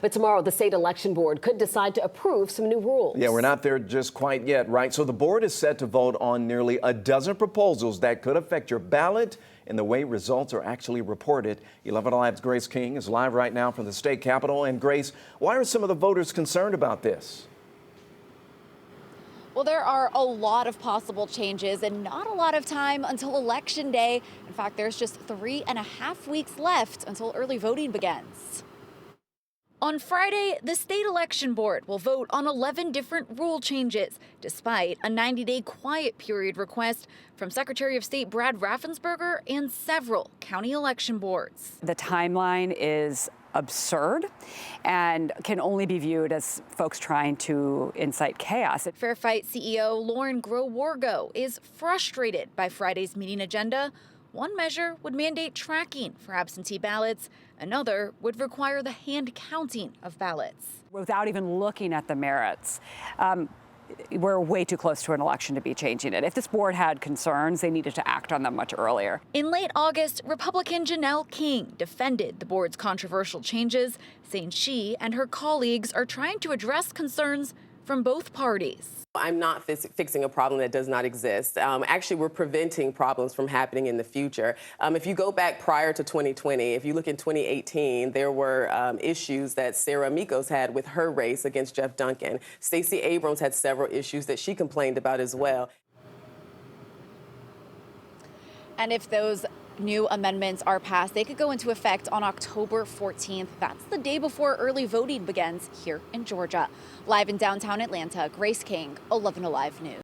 But tomorrow, the state election board could decide to approve some new rules. Yeah, we're not there just quite yet, right? So the board is set to vote on nearly a dozen proposals that could affect your ballot and the way results are actually reported. 11 Alive's Grace King is live right now from the state capitol. And Grace, why are some of the voters concerned about this? Well, there are a lot of possible changes and not a lot of time until Election Day. In fact, there's just 3.5 weeks left until early voting begins. On Friday, the state election board will vote on 11 different rule changes, despite a 90-day quiet period request from Secretary of State Brad Raffensperger and several county election boards. The timeline is absurd and can only be viewed as folks trying to incite chaos. Fair Fight CEO Lauren Grow-Wargo is frustrated by Friday's meeting agenda. One measure would mandate tracking for absentee ballots. Another would require the hand counting of ballots. Without even looking at the merits, we're way too close to an election to be changing it. If this board had concerns, they needed to act on them much earlier. In late August, Republican Janelle King defended the board's controversial changes, saying she and her colleagues are trying to address concerns from both parties. I'm not fixing a problem that does not exist. Actually, we're preventing problems from happening in the future. If you go back prior to 2020, if you look in 2018, there were issues that Sarah Mikos had with her race against Jeff Duncan. Stacey Abrams had several issues that she complained about as well. And if those new amendments are passed, they could go into effect on October 14th. That's the day before early voting begins here in Georgia. Live in downtown Atlanta, Grace King, 11 Alive News.